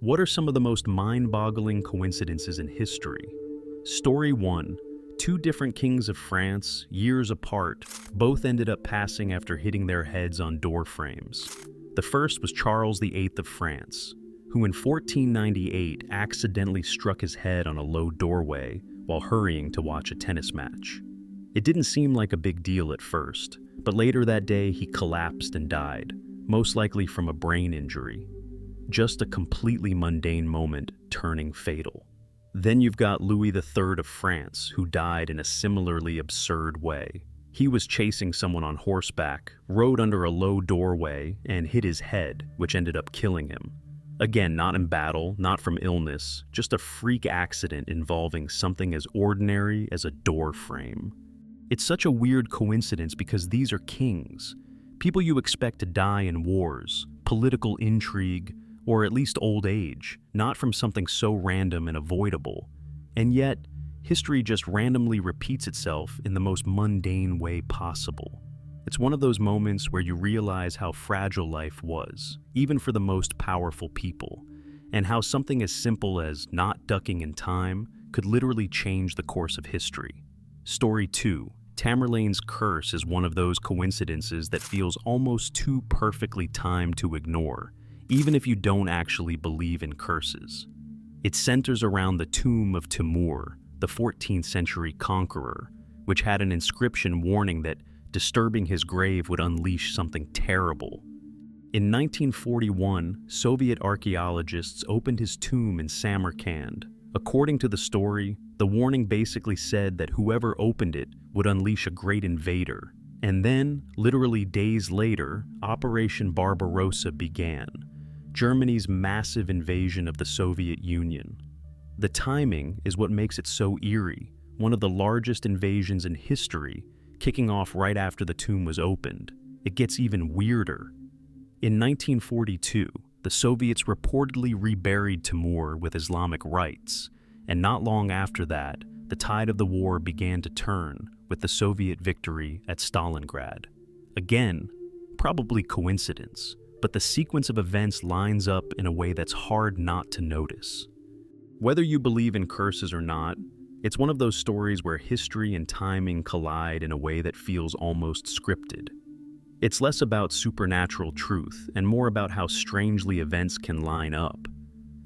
What are some of the most mind-boggling coincidences in history? Story 1. Two different kings of France, years apart, both ended up passing after hitting their heads on door frames. The first was Charles VIII of France, who in 1498 accidentally struck his head on a low doorway while hurrying to watch a tennis match. It didn't seem like a big deal at first, but later that day he collapsed and died, most likely from a brain injury. Just a completely mundane moment turning fatal. Then you've got Louis III of France, who died in a similarly absurd way. He was chasing someone on horseback, rode under a low doorway, and hit his head, which ended up killing him. Again, not in battle, not from illness, just a freak accident involving something as ordinary as a door frame. It's such a weird coincidence because these are kings, people you expect to die in wars, political intrigue, or at least old age, not from something so random and avoidable. And yet, history just randomly repeats itself in the most mundane way possible. It's one of those moments where you realize how fragile life was, even for the most powerful people, and how something as simple as not ducking in time could literally change the course of history. Story 2. Tamerlane's curse is one of those coincidences that feels almost too perfectly timed to ignore, even if you don't actually believe in curses. It centers around the tomb of Timur, the 14th century conqueror, which had an inscription warning that disturbing his grave would unleash something terrible. In 1941, Soviet archaeologists opened his tomb in Samarkand. According to the story, the warning basically said that whoever opened it would unleash a great invader. And then, literally days later, Operation Barbarossa began, Germany's massive invasion of the Soviet Union. The timing is what makes it so eerie, one of the largest invasions in history, kicking off right after the tomb was opened. It gets even weirder. In 1942, the Soviets reportedly reburied Timur with Islamic rites, and not long after that, the tide of the war began to turn with the Soviet victory at Stalingrad. Again, probably coincidence, but the sequence of events lines up in a way that's hard not to notice. Whether you believe in curses or not, it's one of those stories where history and timing collide in a way that feels almost scripted. It's less about supernatural truth and more about how strangely events can line up,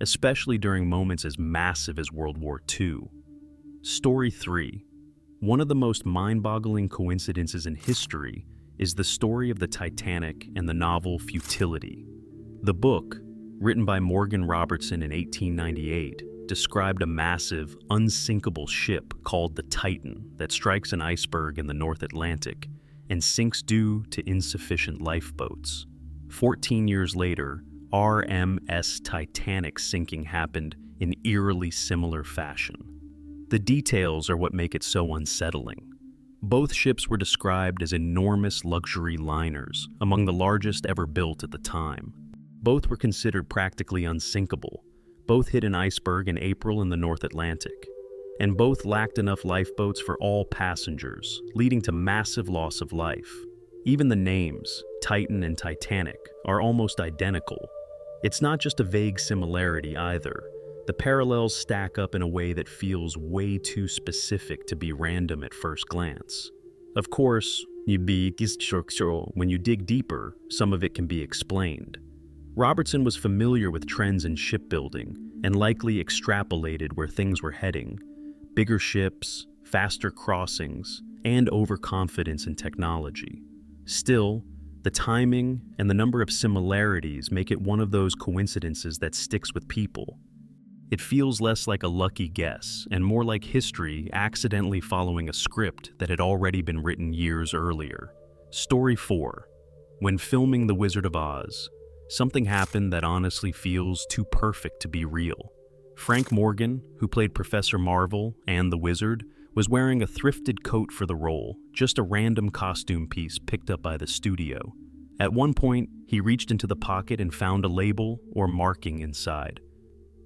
especially during moments as massive as World War II. Story 3. One of the most mind-boggling coincidences in history is the story of the Titanic and the novel Futility. The book, written by Morgan Robertson in 1898, described a massive, unsinkable ship called the Titan that strikes an iceberg in the North Atlantic and sinks due to insufficient lifeboats. 14 years later, RMS Titanic's sinking happened in eerily similar fashion. The details are what make it so unsettling. Both ships were described as enormous luxury liners, among the largest ever built at the time. Both were considered practically unsinkable. Both hit an iceberg in April in the North Atlantic, and both lacked enough lifeboats for all passengers, leading to massive loss of life. Even the names, Titan and Titanic, are almost identical. It's not just a vague similarity either. The parallels stack up in a way that feels way too specific to be random at first glance. Of course, when you dig deeper, some of it can be explained. Robertson was familiar with trends in shipbuilding and likely extrapolated where things were heading: bigger ships, faster crossings, and overconfidence in technology. Still, the timing and the number of similarities make it one of those coincidences that sticks with people. It feels less like a lucky guess and more like history accidentally following a script that had already been written years earlier. Story 4. When filming The Wizard of Oz, something happened that honestly feels too perfect to be real. Frank Morgan, who played Professor Marvel and the Wizard, was wearing a thrifted coat for the role, just a random costume piece picked up by the studio. At one point, he reached into the pocket and found a label or marking inside.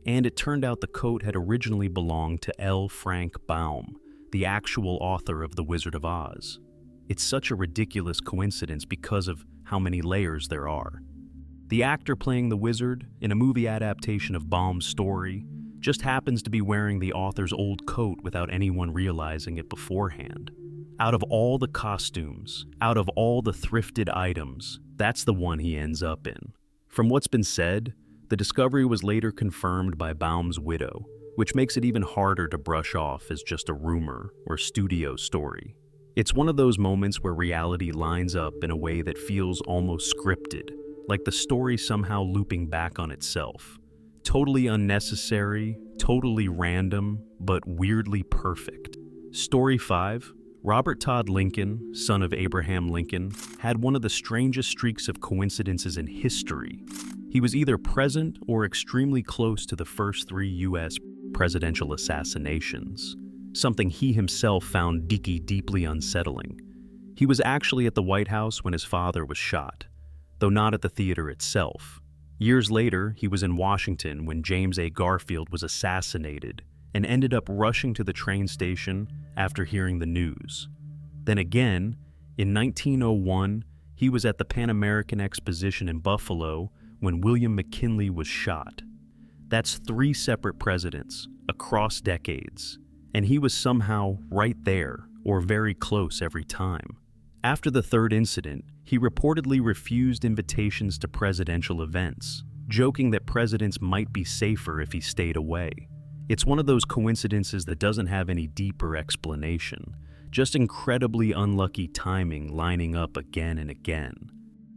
And it turned out the coat had originally belonged to L. Frank Baum, the actual author of The Wizard of Oz. It's such a ridiculous coincidence because of how many layers there are. The actor playing the wizard, in a movie adaptation of Baum's story, just happens to be wearing the author's old coat without anyone realizing it beforehand. Out of all the costumes, out of all the thrifted items, that's the one he ends up in. From what's been said, the discovery was later confirmed by Baum's widow, which makes it even harder to brush off as just a rumor or studio story. It's one of those moments where reality lines up in a way that feels almost scripted, like the story somehow looping back on itself. Totally unnecessary, totally random, but weirdly perfect. Story 5. Robert Todd Lincoln, son of Abraham Lincoln, had one of the strangest streaks of coincidences in history. He was either present or extremely close to the first 3 U.S. presidential assassinations, something he himself found deeply unsettling. He was actually at the White House when his father was shot, though not at the theater itself. Years later, he was in Washington when James A. Garfield was assassinated and ended up rushing to the train station after hearing the news. Then again, in 1901, he was at the Pan American Exposition in Buffalo when William McKinley was shot. That's 3 separate presidents across decades, and he was somehow right there or very close every time. After the 3rd incident, he reportedly refused invitations to presidential events, joking that presidents might be safer if he stayed away. It's one of those coincidences that doesn't have any deeper explanation, just incredibly unlucky timing lining up again and again.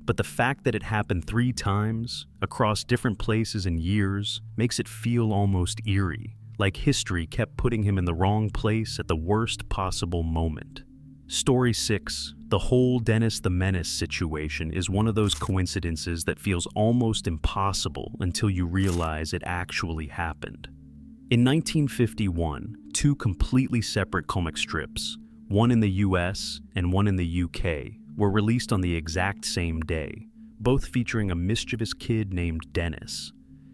But the fact that it happened 3 times, across different places and years, makes it feel almost eerie, like history kept putting him in the wrong place at the worst possible moment. Story 6. The whole Dennis the Menace situation is one of those coincidences that feels almost impossible until you realize it actually happened. In 1951, 2 completely separate comic strips, one in the US and one in the UK, were released on the exact same day, both featuring a mischievous kid named Dennis.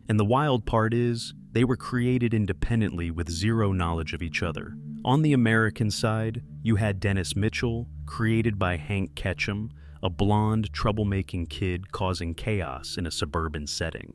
And the wild part is, they were created independently with zero knowledge of each other. On the American side, you had Dennis Mitchell, created by Hank Ketchum, a blonde, troublemaking kid causing chaos in a suburban setting.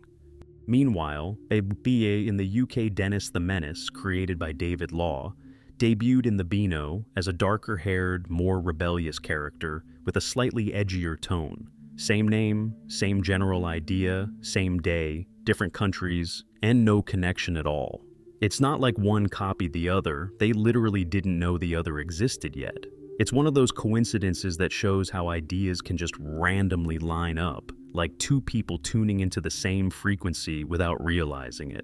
Meanwhile, a BA in the UK Dennis the Menace, created by David Law, debuted in the Beano as a darker-haired, more rebellious character with a slightly edgier tone. Same name, same general idea, same day, different countries, and no connection at all. It's not like one copied the other, they literally didn't know the other existed yet. It's one of those coincidences that shows how ideas can just randomly line up, like 2 people tuning into the same frequency without realizing it.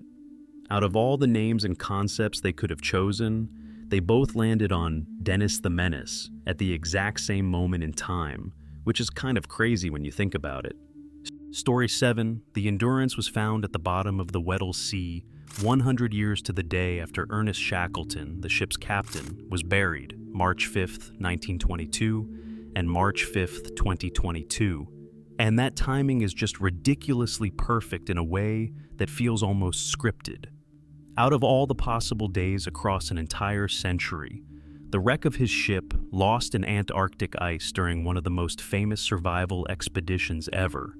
Out of all the names and concepts they could have chosen, they both landed on Dennis the Menace at the exact same moment in time, which is kind of crazy when you think about it. Story 7. The Endurance was found at the bottom of the Weddell Sea 100 years to the day after Ernest Shackleton, the ship's captain, was buried March 5th, 1922 and March 5th, 2022. And that timing is just ridiculously perfect in a way that feels almost scripted. Out of all the possible days across an entire century, the wreck of his ship, lost in Antarctic ice during one of the most famous survival expeditions ever,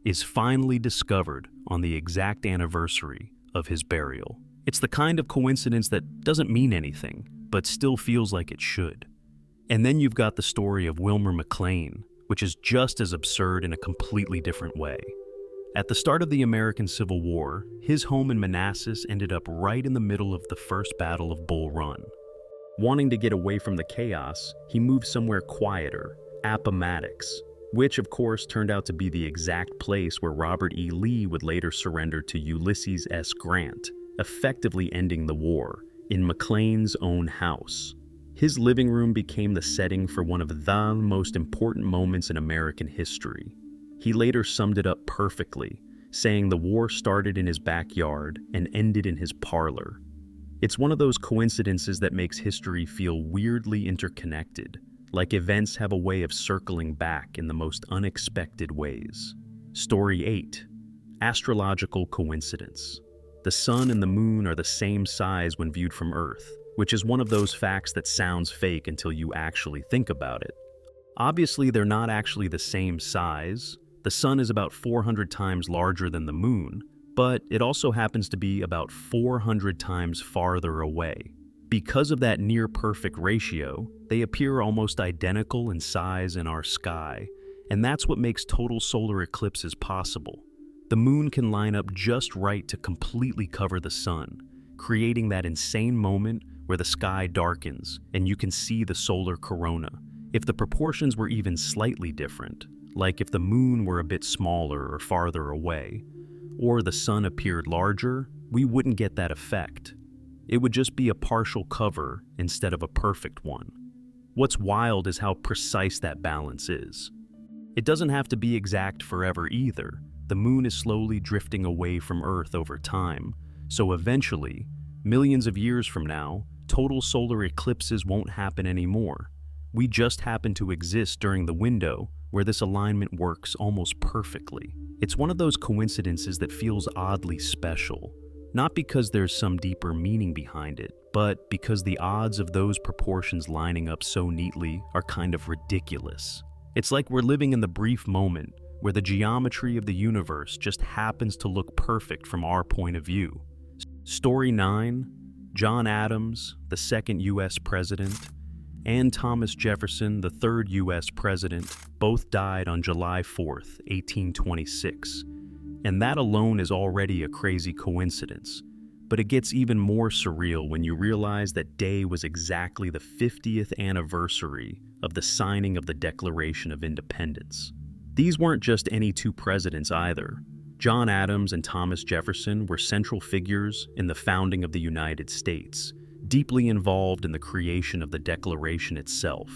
is finally discovered on the exact anniversary of his burial. It's the kind of coincidence that doesn't mean anything, but still feels like it should. And then you've got the story of Wilmer McLean, which is just as absurd in a completely different way. At the start of the American Civil War, his home in Manassas ended up right in the middle of the First Battle of Bull Run. Wanting to get away from the chaos, he moved somewhere quieter, Appomattox, which of course turned out to be the exact place where Robert E. Lee would later surrender to Ulysses S. Grant, effectively ending the war, in McLean's own house. His living room became the setting for one of the most important moments in American history. He later summed it up perfectly, saying the war started in his backyard and ended in his parlor. It's one of those coincidences that makes history feel weirdly interconnected, like events have a way of circling back in the most unexpected ways. Story 8. Astrological coincidence. The sun and the moon are the same size when viewed from Earth, which is one of those facts that sounds fake until you actually think about it. Obviously, they're not actually the same size, The sun is about 400 times larger than the moon, but it also happens to be about 400 times farther away. Because of that near-perfect ratio, they appear almost identical in size in our sky, and that's what makes total solar eclipses possible. The moon can line up just right to completely cover the sun, creating that insane moment where the sky darkens and you can see the solar corona. If the proportions were even slightly different, like if the moon were a bit smaller or farther away, or the sun appeared larger, we wouldn't get that effect. It would just be a partial cover instead of a perfect one. What's wild is how precise that balance is. It doesn't have to be exact forever either. The moon is slowly drifting away from Earth over time, so eventually, millions of years from now, total solar eclipses won't happen anymore. We just happen to exist during the window where this alignment works almost perfectly. It's one of those coincidences that feels oddly special, not because there's some deeper meaning behind it, but because the odds of those proportions lining up so neatly are kind of ridiculous. It's like we're living in the brief moment where the geometry of the universe just happens to look perfect from our point of view. Story 9, John Adams, the second U.S. president, and Thomas Jefferson, the third U.S. president, both died on July 4th, 1826. And that alone is already a crazy coincidence. But it gets even more surreal when you realize that day was exactly the 50th anniversary of the signing of the Declaration of Independence. These weren't just any two presidents either. John Adams and Thomas Jefferson were central figures in the founding of the United States, deeply involved in the creation of the Declaration itself.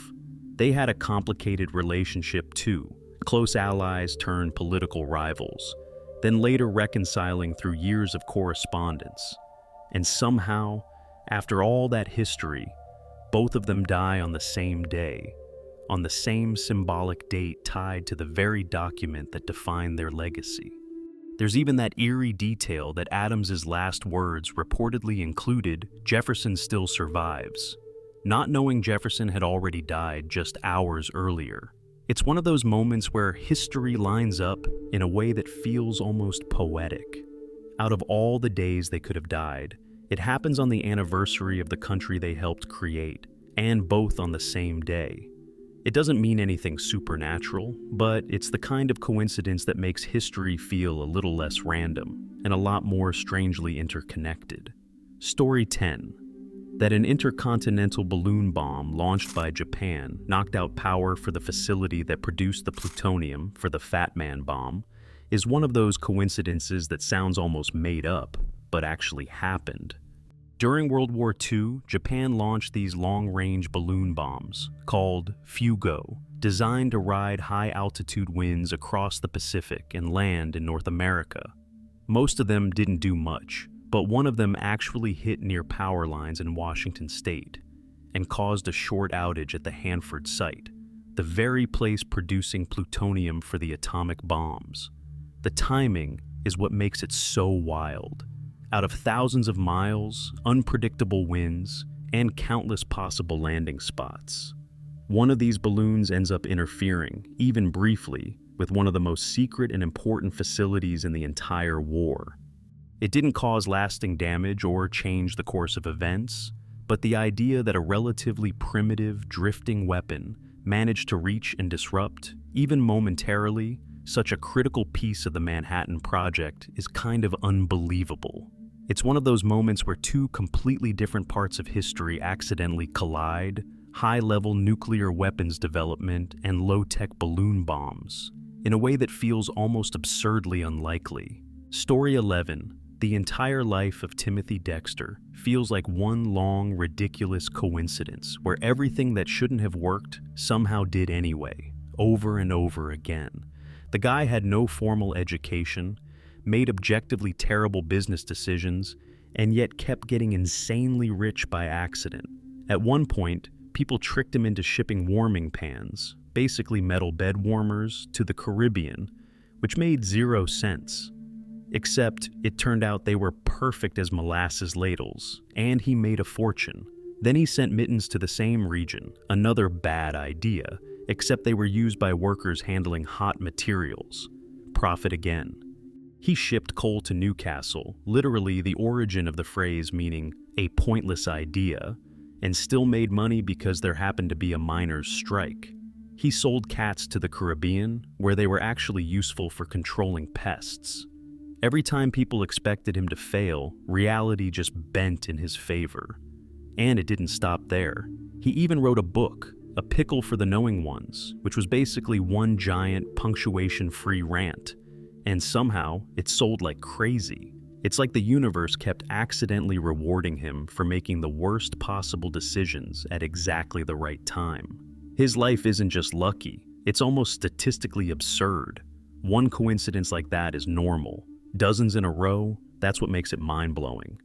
They had a complicated relationship too, close allies turned political rivals, then later reconciling through years of correspondence. And somehow, after all that history, both of them die on the same day, on the same symbolic date tied to the very document that defined their legacy. There's even that eerie detail that Adams's last words reportedly included, "Jefferson still survives," not knowing Jefferson had already died just hours earlier. It's one of those moments where history lines up in a way that feels almost poetic. Out of all the days they could have died, it happens on the anniversary of the country they helped create, and both on the same day. It doesn't mean anything supernatural, but it's the kind of coincidence that makes history feel a little less random and a lot more strangely interconnected. Story 10. That an intercontinental balloon bomb launched by Japan knocked out power for the facility that produced the plutonium for the Fat Man bomb is one of those coincidences that sounds almost made up, but actually happened. During World War II, Japan launched these long-range balloon bombs, called Figlock, designed to ride high-altitude winds across the Pacific and land in North America. Most of them didn't do much, but one of them actually hit near power lines in Washington state and caused a short outage at the Hanford site, the very place producing plutonium for the atomic bombs. The timing is what makes it so wild. Out of thousands of miles, unpredictable winds, and countless possible landing spots, one of these balloons ends up interfering, even briefly, with one of the most secret and important facilities in the entire war. It didn't cause lasting damage or change the course of events, but the idea that a relatively primitive, drifting weapon managed to reach and disrupt, even momentarily, such a critical piece of the Manhattan Project is kind of unbelievable. It's one of those moments where two completely different parts of history accidentally collide: high-level nuclear weapons development and low-tech balloon bombs, in a way that feels almost absurdly unlikely. Story 11. The entire life of Timothy Dexter feels like one long, ridiculous coincidence where everything that shouldn't have worked somehow did anyway, over and over again. The guy had no formal education, made objectively terrible business decisions, and yet kept getting insanely rich by accident. At one point, people tricked him into shipping warming pans, basically metal bed warmers, to the Caribbean, which made 0 sense. Except it turned out they were perfect as molasses ladles, and he made a fortune. Then he sent mittens to the same region, another bad idea, except they were used by workers handling hot materials. profit again. He shipped coal to Newcastle, literally the origin of the phrase meaning a pointless idea, and still made money because there happened to be a miners' strike. He sold cats to the Caribbean, where they were actually useful for controlling pests. Every time people expected him to fail, reality just bent in his favor. And it didn't stop there. He even wrote a book, A Pickle for the Knowing Ones, which was basically one giant, punctuation-free rant. And somehow, it sold like crazy. It's like the universe kept accidentally rewarding him for making the worst possible decisions at exactly the right time. His life isn't just lucky, it's almost statistically absurd. One coincidence like that is normal. Dozens in a row, that's what makes it mind-blowing.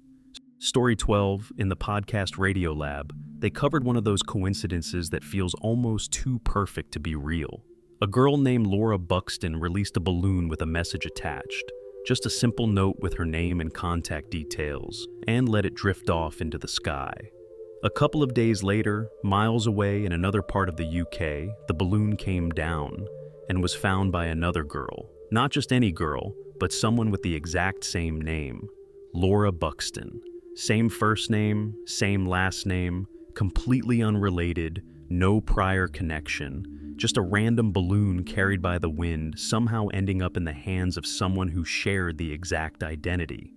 Story 12, in the podcast Radio Lab, they covered one of those coincidences that feels almost too perfect to be real. A girl named Laura Buxton released a balloon with a message attached, just a simple note with her name and contact details, and let it drift off into the sky. A couple of days later, miles away in another part of the UK, the balloon came down and was found by another girl. Not just any girl, but someone with the exact same name, Laura Buxton. Same first name, same last name, completely unrelated, no prior connection, just a random balloon carried by the wind somehow ending up in the hands of someone who shared the exact identity.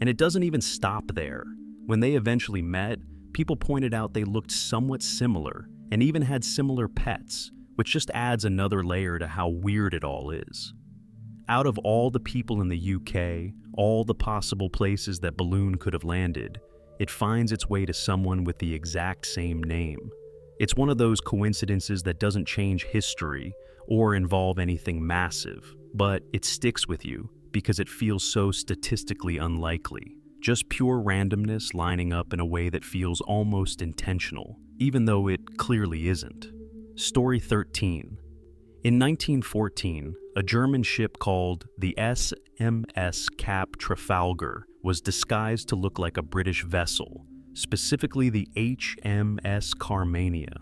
And it doesn't even stop there. When they eventually met, people pointed out they looked somewhat similar and even had similar pets, which just adds another layer to how weird it all is. Out of all the people in the UK, all the possible places that balloon could have landed, it finds its way to someone with the exact same name. It's one of those coincidences that doesn't change history or involve anything massive, but it sticks with you because it feels so statistically unlikely. Just pure randomness lining up in a way that feels almost intentional, even though it clearly isn't. Story 13. In 1914, a German ship called the SMS Cap Trafalgar was disguised to look like a British vessel, specifically the HMS Carmania.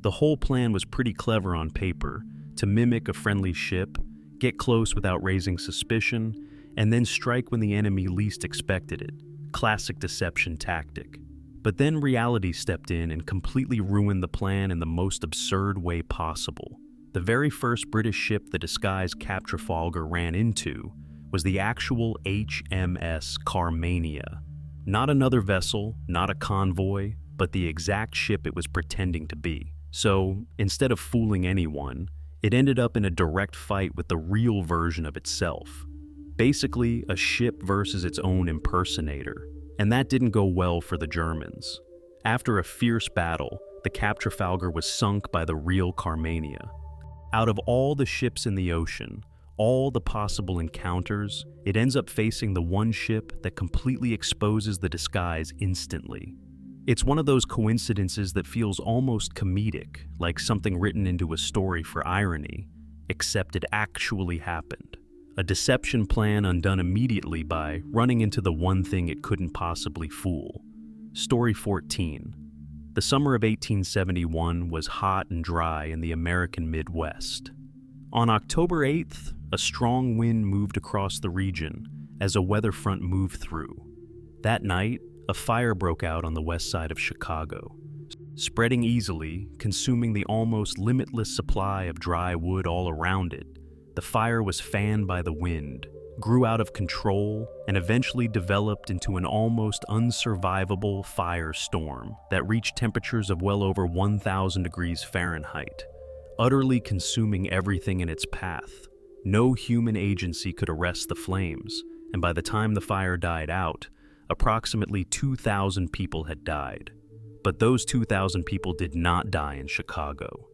The whole plan was pretty clever on paper, to mimic a friendly ship, get close without raising suspicion, and then strike when the enemy least expected it. Classic deception tactic. But then reality stepped in and completely ruined the plan in the most absurd way possible. The very first British ship the disguised Cap Trafalgar ran into was the actual HMS Carmania. Not another vessel, not a convoy, but the exact ship it was pretending to be. So, instead of fooling anyone, it ended up in a direct fight with the real version of itself. Basically, a ship versus its own impersonator. And that didn't go well for the Germans. After a fierce battle, the Cap Trafalgar was sunk by the real Carmania. Out of all the ships in the ocean, all the possible encounters, it ends up facing the one ship that completely exposes the disguise instantly. It's one of those coincidences that feels almost comedic, like something written into a story for irony, except it actually happened. A deception plan undone immediately by running into the one thing it couldn't possibly fool. Story 14. The summer of 1871 was hot and dry in the American Midwest. On October 8th, a strong wind moved across the region as a weather front moved through. That night, a fire broke out on the west side of Chicago, spreading easily, consuming the almost limitless supply of dry wood all around it. The fire was fanned by the wind, grew out of control, and eventually developed into an almost unsurvivable firestorm that reached temperatures of well over 1,000 degrees Fahrenheit, utterly consuming everything in its path. No human agency could arrest the flames, and by the time the fire died out, approximately 2,000 people had died. But those 2,000 people did not die in Chicago.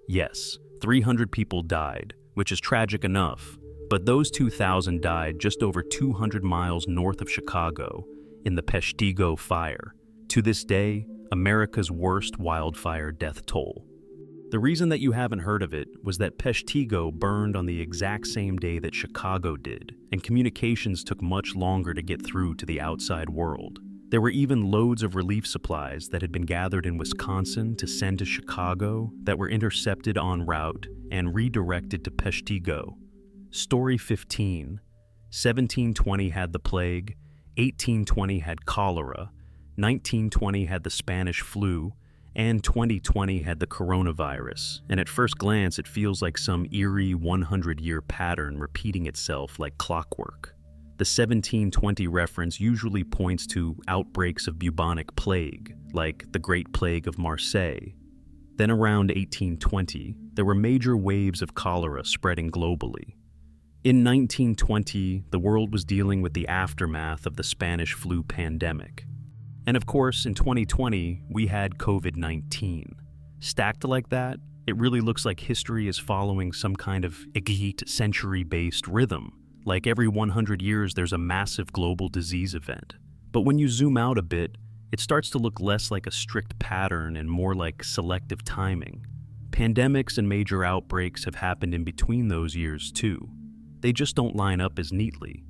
Yes, 300 people died, which is tragic enough, but those 2,000 died just over 200 miles north of Chicago in the Peshtigo fire, to this day, America's worst wildfire death toll. The reason that you haven't heard of it was that Peshtigo burned on the exact same day that Chicago did, and communications took much longer to get through to the outside world. There were even loads of relief supplies that had been gathered in Wisconsin to send to Chicago that were intercepted en route and redirected to Peshtigo. Story 15. 1720 had the plague, 1820 had cholera, 1920 had the Spanish flu, and 2020 had the coronavirus, and at first glance it feels like some eerie 100-year pattern repeating itself like clockwork. The 1720 reference usually points to outbreaks of bubonic plague, like the Great Plague of Marseille. Then around 1820, there were major waves of cholera spreading globally. In 1920, the world was dealing with the aftermath of the Spanish flu pandemic. And of course, in 2020, we had COVID-19. Stacked like that, it really looks like history is following some kind of 8th century-based rhythm. Like every 100 years, there's a massive global disease event. But when you zoom out a bit, it starts to look less like a strict pattern and more like selective timing. Pandemics and major outbreaks have happened in between those years too. They just don't line up as neatly.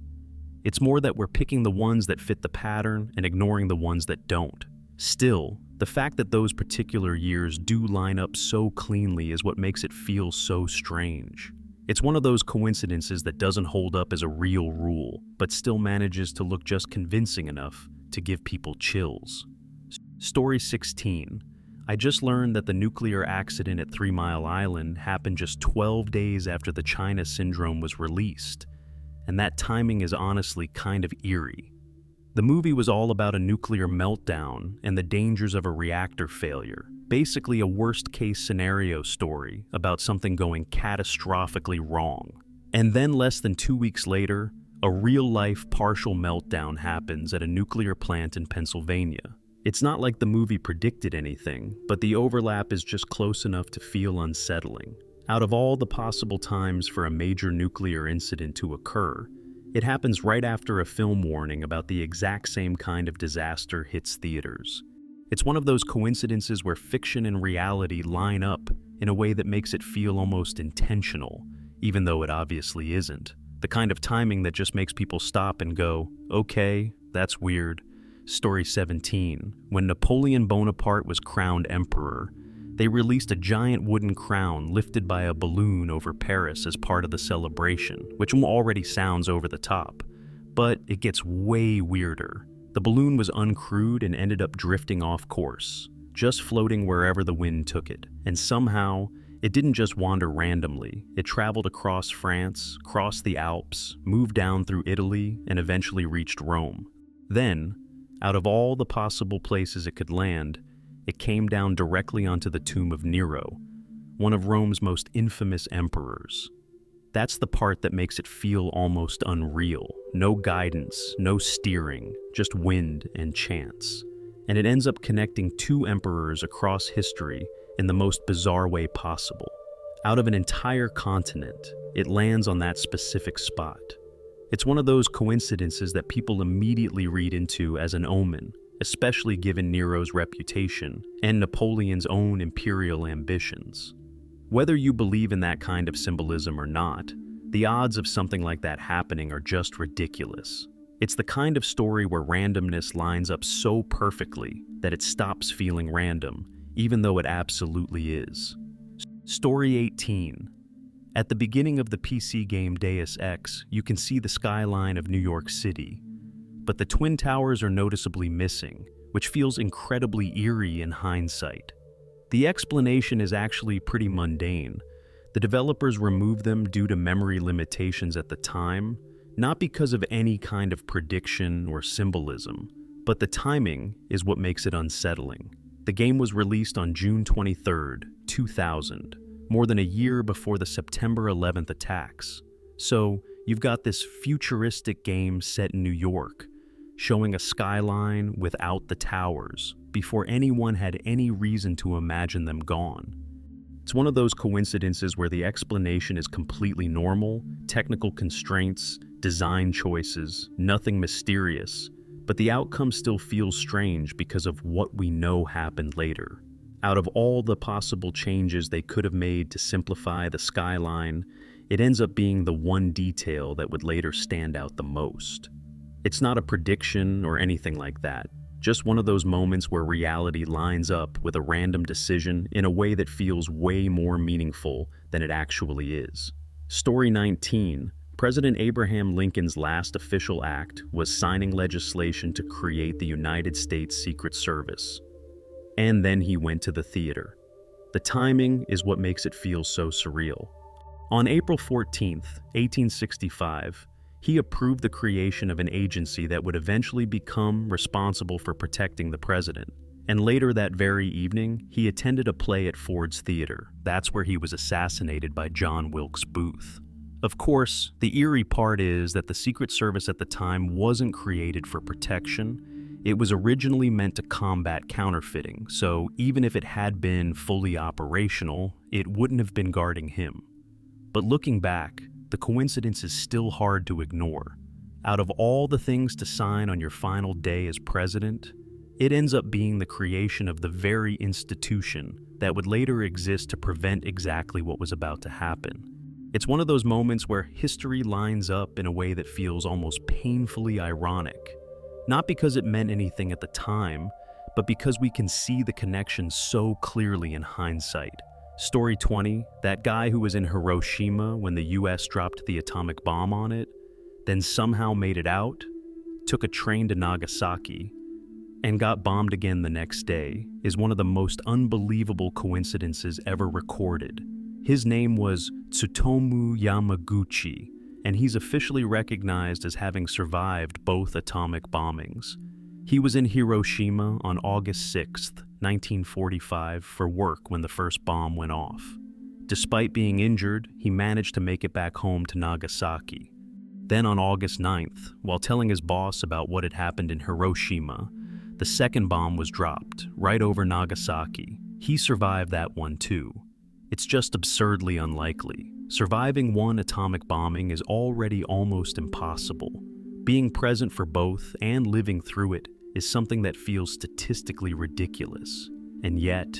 It's more that we're picking the ones that fit the pattern and ignoring the ones that don't. Still, the fact that those particular years do line up so cleanly is what makes it feel so strange. It's one of those coincidences that doesn't hold up as a real rule, but still manages to look just convincing enough to give people chills. Story 16. I just learned that the nuclear accident at 3 Mile Island happened just 12 days after the China Syndrome was released, and that timing is honestly kind of eerie. The movie was all about a nuclear meltdown and the dangers of a reactor failure, basically a worst-case scenario story about something going catastrophically wrong. And then less than 2 weeks later, a real-life partial meltdown happens at a nuclear plant in Pennsylvania. It's not like the movie predicted anything, but the overlap is just close enough to feel unsettling. Out of all the possible times for a major nuclear incident to occur, it happens right after a film warning about the exact same kind of disaster hits theaters. It's one of those coincidences where fiction and reality line up in a way that makes it feel almost intentional, even though it obviously isn't. The kind of timing that just makes people stop and go, okay, that's weird. Story 17. When Napoleon Bonaparte was crowned emperor, they released a giant wooden crown lifted by a balloon over Paris as part of the celebration, which already sounds over the top. But it gets way weirder. The balloon was uncrewed and ended up drifting off course, just floating wherever the wind took it. And somehow, it didn't just wander randomly. It traveled across France, crossed the Alps, moved down through Italy, and eventually reached Rome. Then, out of all the possible places it could land, it came down directly onto the tomb of Nero, one of Rome's most infamous emperors. That's the part that makes it feel almost unreal. No guidance, no steering, just wind and chance. And it ends up connecting 2 emperors across history in the most bizarre way possible. Out of an entire continent, it lands on that specific spot. It's one of those coincidences that people immediately read into as an omen, especially given Nero's reputation and Napoleon's own imperial ambitions. Whether you believe in that kind of symbolism or not, the odds of something like that happening are just ridiculous. It's the kind of story where randomness lines up so perfectly that it stops feeling random, even though it absolutely is. Story 18. At the beginning of the PC game Deus Ex, you can see the skyline of New York City, but the Twin Towers are noticeably missing, which feels incredibly eerie in hindsight. The explanation is actually pretty mundane. The developers removed them due to memory limitations at the time, not because of any kind of prediction or symbolism, but the timing is what makes it unsettling. The game was released on June 23, 2000, more than a year before the September 11th attacks. So, you've got this futuristic game set in New York, showing a skyline without the towers, before anyone had any reason to imagine them gone. It's one of those coincidences where the explanation is completely normal, technical constraints, design choices, nothing mysterious, but the outcome still feels strange because of what we know happened later. Out of all the possible changes they could have made to simplify the skyline, it ends up being the one detail that would later stand out the most. It's not a prediction or anything like that, just one of those moments where reality lines up with a random decision in a way that feels way more meaningful than it actually is. Story 19. President Abraham Lincoln's last official act was signing legislation to create the United States Secret Service. And then he went to the theater. The timing is what makes it feel so surreal. On April 14th, 1865, he approved the creation of an agency that would eventually become responsible for protecting the president. And later that very evening, he attended a play at Ford's Theater. That's where he was assassinated by John Wilkes Booth. Of course, the eerie part is that the Secret Service at the time wasn't created for protection. It was originally meant to combat counterfeiting, so even if it had been fully operational, it wouldn't have been guarding him. But looking back, the coincidence is still hard to ignore. Out of all the things to sign on your final day as president, it ends up being the creation of the very institution that would later exist to prevent exactly what was about to happen. It's one of those moments where history lines up in a way that feels almost painfully ironic. Not because it meant anything at the time, but because we can see the connection so clearly in hindsight. Story 20, that guy who was in Hiroshima when the US dropped the atomic bomb on it, then somehow made it out, took a train to Nagasaki, and got bombed again the next day, is one of the most unbelievable coincidences ever recorded. His name was Tsutomu Yamaguchi, and he's officially recognized as having survived both atomic bombings. He was in Hiroshima on August 6th, 1945, for work when the first bomb went off. Despite being injured, he managed to make it back home to Nagasaki. Then on August 9th, while telling his boss about what had happened in Hiroshima, the second bomb was dropped, right over Nagasaki. He survived that one too. It's just absurdly unlikely. Surviving one atomic bombing is already almost impossible. Being present for both and living through it is something that feels statistically ridiculous. And yet,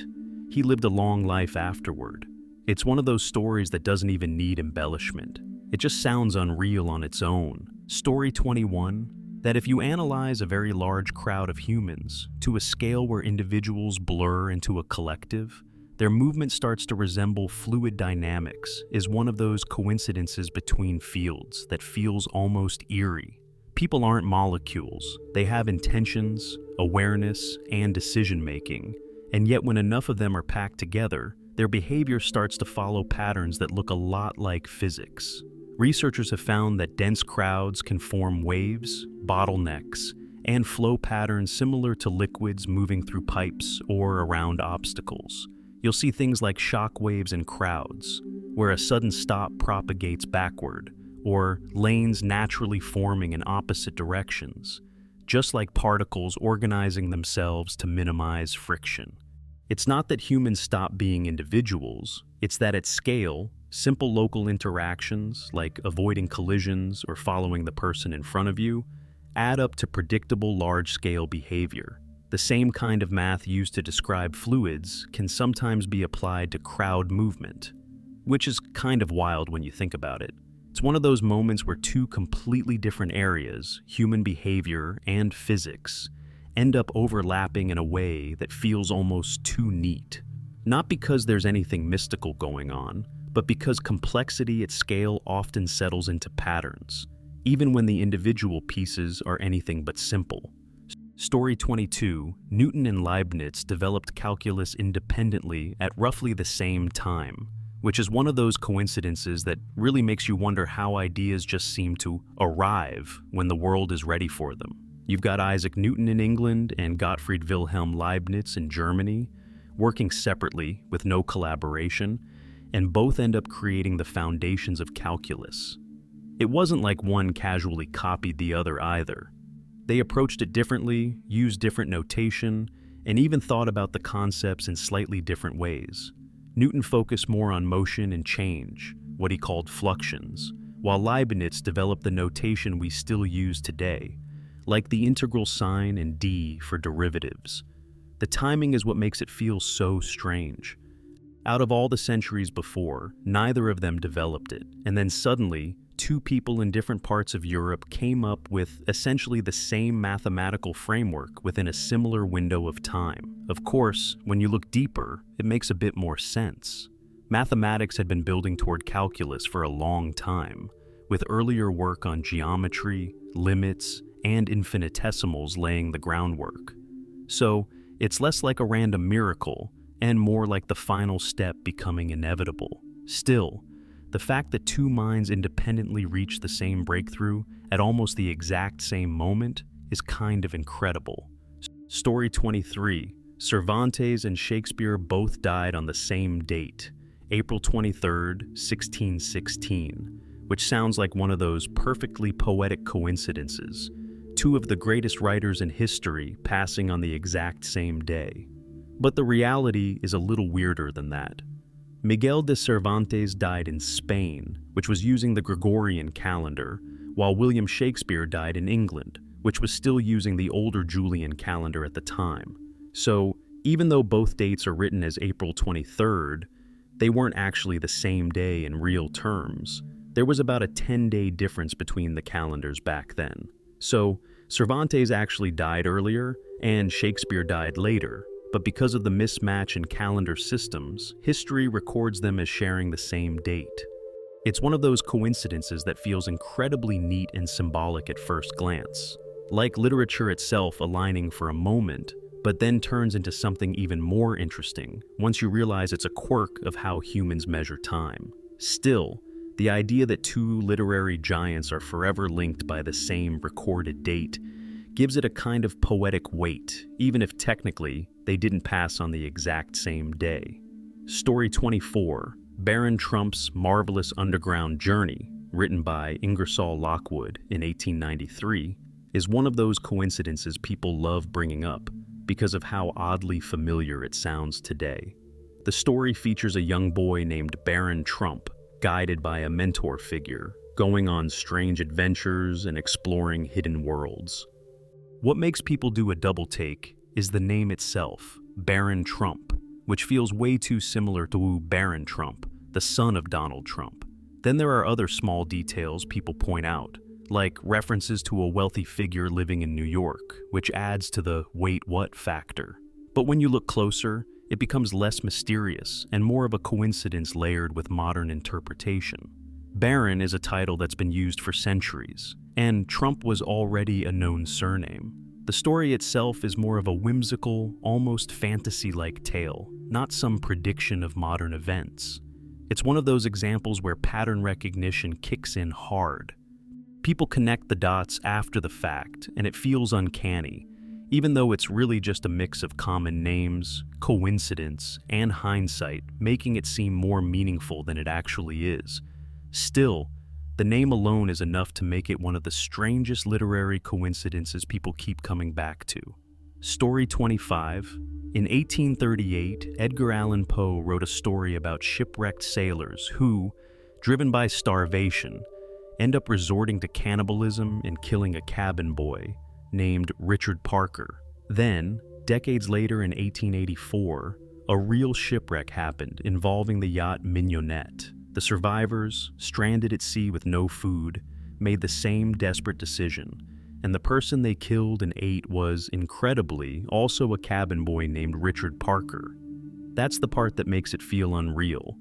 he lived a long life afterward. It's one of those stories that doesn't even need embellishment. It just sounds unreal on its own. Story 21, that if you analyze a very large crowd of humans to a scale where individuals blur into a collective, their movement starts to resemble fluid dynamics, is one of those coincidences between fields that feels almost eerie. People aren't molecules. They have intentions, awareness, and decision-making, and yet when enough of them are packed together, their behavior starts to follow patterns that look a lot like physics. Researchers have found that dense crowds can form waves, bottlenecks, and flow patterns similar to liquids moving through pipes or around obstacles. You'll see things like shock waves in crowds, where a sudden stop propagates backward, or lanes naturally forming in opposite directions, just like particles organizing themselves to minimize friction. It's not that humans stop being individuals, it's that at scale, simple local interactions, like avoiding collisions or following the person in front of you, add up to predictable large-scale behavior. The same kind of math used to describe fluids can sometimes be applied to crowd movement, which is kind of wild when you think about it. It's one of those moments where two completely different areas, human behavior and physics, end up overlapping in a way that feels almost too neat. Not because there's anything mystical going on, but because complexity at scale often settles into patterns, even when the individual pieces are anything but simple. Story 22, Newton and Leibniz developed calculus independently at roughly the same time, which is one of those coincidences that really makes you wonder how ideas just seem to arrive when the world is ready for them. You've got Isaac Newton in England and Gottfried Wilhelm Leibniz in Germany, working separately with no collaboration, and both end up creating the foundations of calculus. It wasn't like one casually copied the other either. They approached it differently, used different notation, and even thought about the concepts in slightly different ways. Newton focused more on motion and change, what he called fluxions, while Leibniz developed the notation we still use today, like the integral sign and d for derivatives. The timing is what makes it feel so strange. Out of all the centuries before, neither of them developed it, and then suddenly, two people in different parts of Europe came up with essentially the same mathematical framework within a similar window of time. Of course, when you look deeper, it makes a bit more sense. Mathematics had been building toward calculus for a long time, with earlier work on geometry, limits, and infinitesimals laying the groundwork. So, it's less like a random miracle and more like the final step becoming inevitable. Still, the fact that two minds independently reached the same breakthrough at almost the exact same moment is kind of incredible. Story 23. Cervantes and Shakespeare both died on the same date, April 23rd, 1616, which sounds like one of those perfectly poetic coincidences. Two of the greatest writers in history passing on the exact same day. But the reality is a little weirder than that. Miguel de Cervantes died in Spain, which was using the Gregorian calendar, while William Shakespeare died in England, which was still using the older Julian calendar at the time. So, even though both dates are written as April 23rd, they weren't actually the same day in real terms. There was about a 10-day difference between the calendars back then. So, Cervantes actually died earlier, and Shakespeare died later, but because of the mismatch in calendar systems, history records them as sharing the same date. It's one of those coincidences that feels incredibly neat and symbolic at first glance, like literature itself aligning for a moment, but then turns into something even more interesting once you realize it's a quirk of how humans measure time. Still, the idea that two literary giants are forever linked by the same recorded date gives it a kind of poetic weight, even if technically they didn't pass on the exact same day. Story 24, Baron Trump's Marvelous Underground Journey, written by Ingersoll Lockwood in 1893, is one of those coincidences people love bringing up because of how oddly familiar it sounds today. The story features a young boy named Baron Trump, guided by a mentor figure, going on strange adventures and exploring hidden worlds. What makes people do a double take is the name itself, Baron Trump, which feels way too similar to Barron Trump, the son of Donald Trump. Then there are other small details people point out, like references to a wealthy figure living in New York, which adds to the wait what factor. But when you look closer, it becomes less mysterious and more of a coincidence layered with modern interpretation. Baron is a title that's been used for centuries, and Trump was already a known surname. The story itself is more of a whimsical, almost fantasy-like tale, not some prediction of modern events. It's one of those examples where pattern recognition kicks in hard. People connect the dots after the fact, and it feels uncanny, even though it's really just a mix of common names, coincidence, and hindsight, making it seem more meaningful than it actually is. Still, the name alone is enough to make it one of the strangest literary coincidences people keep coming back to. Story 25. In 1838, Edgar Allan Poe wrote a story about shipwrecked sailors who, driven by starvation, end up resorting to cannibalism and killing a cabin boy named Richard Parker. Then, decades later in 1884, a real shipwreck happened involving the yacht Mignonette. The survivors, stranded at sea with no food, made the same desperate decision, and the person they killed and ate was, incredibly, also a cabin boy named Richard Parker. That's the part that makes it feel unreal.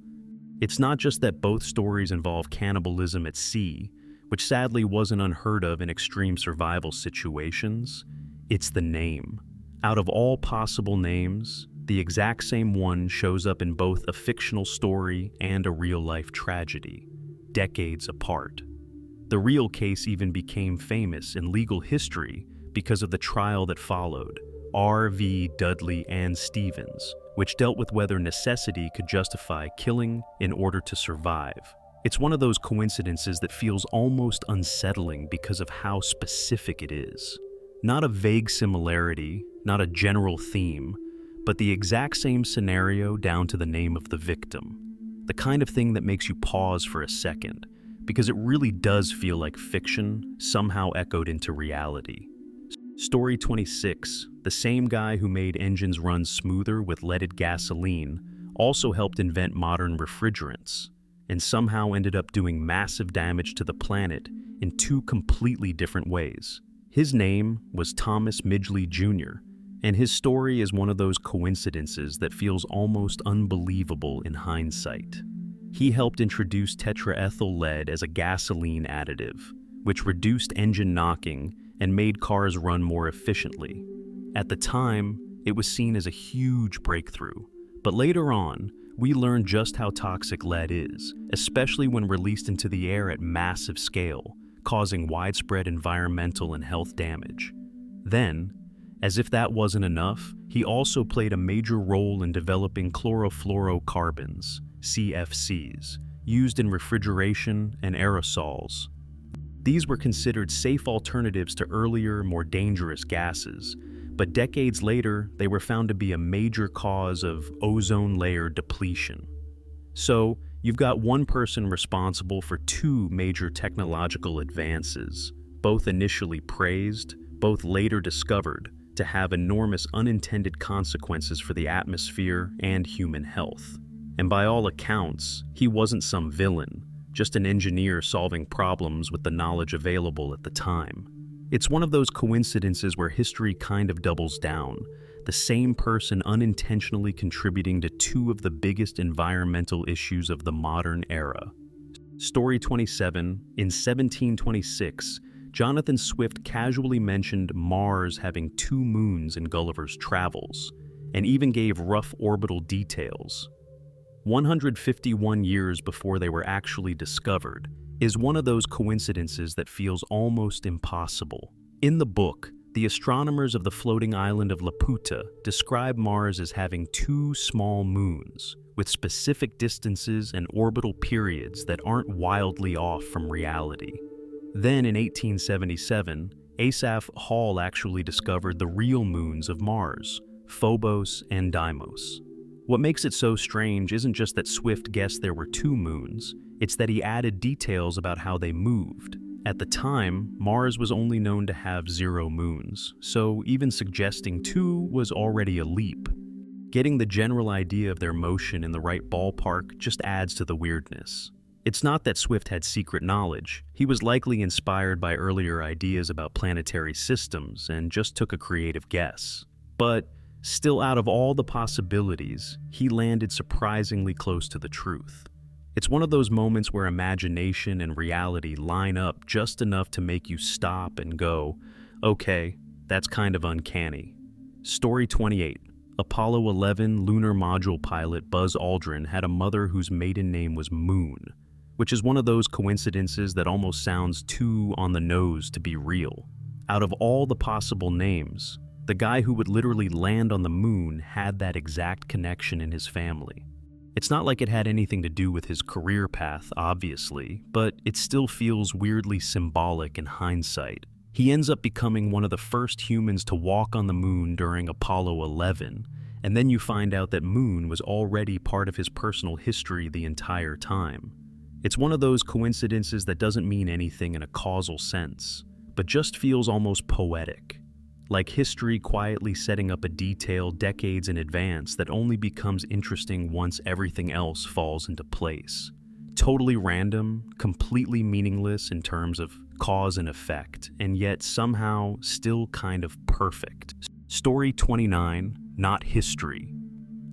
It's not just that both stories involve cannibalism at sea, which sadly wasn't unheard of in extreme survival situations, it's the name. Out of all possible names, the exact same one shows up in both a fictional story and a real-life tragedy, decades apart. The real case even became famous in legal history because of the trial that followed, R.V. Dudley and Stevens, which dealt with whether necessity could justify killing in order to survive. It's one of those coincidences that feels almost unsettling because of how specific it is. Not a vague similarity, not a general theme, but the exact same scenario down to the name of the victim. The kind of thing that makes you pause for a second, because it really does feel like fiction somehow echoed into reality. Story 26, the same guy who made engines run smoother with leaded gasoline also helped invent modern refrigerants, and somehow ended up doing massive damage to the planet in two completely different ways. His name was Thomas Midgley Jr., and his story is one of those coincidences that feels almost unbelievable in hindsight. He helped introduce tetraethyl lead as a gasoline additive, which reduced engine knocking and made cars run more efficiently. At the time, it was seen as a huge breakthrough, but later on, we learned just how toxic lead is, especially when released into the air at massive scale, causing widespread environmental and health damage. Then, as if that wasn't enough, he also played a major role in developing chlorofluorocarbons, CFCs, used in refrigeration and aerosols. These were considered safe alternatives to earlier, more dangerous gases, but decades later, they were found to be a major cause of ozone layer depletion. So, you've got one person responsible for two major technological advances, both initially praised, both later discovered to have enormous unintended consequences for the atmosphere and human health. And by all accounts, he wasn't some villain, just an engineer solving problems with the knowledge available at the time. It's one of those coincidences where history kind of doubles down, the same person unintentionally contributing to two of the biggest environmental issues of the modern era. Story 27, in 1726, Jonathan Swift casually mentioned Mars having 2 moons in Gulliver's travels, and even gave rough orbital details. 151 years before they were actually discovered is one of those coincidences that feels almost impossible. In the book, the astronomers of the floating island of Laputa describe Mars as having 2 small moons, with specific distances and orbital periods that aren't wildly off from reality. Then in 1877, Asaph Hall actually discovered the real moons of Mars, Phobos and Deimos. What makes it so strange isn't just that Swift guessed there were 2 moons, it's that he added details about how they moved. At the time, Mars was only known to have 0 moons, so even suggesting 2 was already a leap. Getting the general idea of their motion in the right ballpark just adds to the weirdness. It's not that Swift had secret knowledge. He was likely inspired by earlier ideas about planetary systems and just took a creative guess. But still, out of all the possibilities, he landed surprisingly close to the truth. It's one of those moments where imagination and reality line up just enough to make you stop and go, okay, that's kind of uncanny. Story 28. Apollo 11 lunar module pilot Buzz Aldrin had a mother whose maiden name was Moon, which is one of those coincidences that almost sounds too on the nose to be real. Out of all the possible names, the guy who would literally land on the moon had that exact connection in his family. It's not like it had anything to do with his career path, obviously, but it still feels weirdly symbolic in hindsight. He ends up becoming one of the first humans to walk on the moon during Apollo 11, and then you find out that Moon was already part of his personal history the entire time. It's one of those coincidences that doesn't mean anything in a causal sense, but just feels almost poetic. Like history quietly setting up a detail decades in advance that only becomes interesting once everything else falls into place. Totally random, completely meaningless in terms of cause and effect, and yet somehow still kind of perfect. Story 29, not history.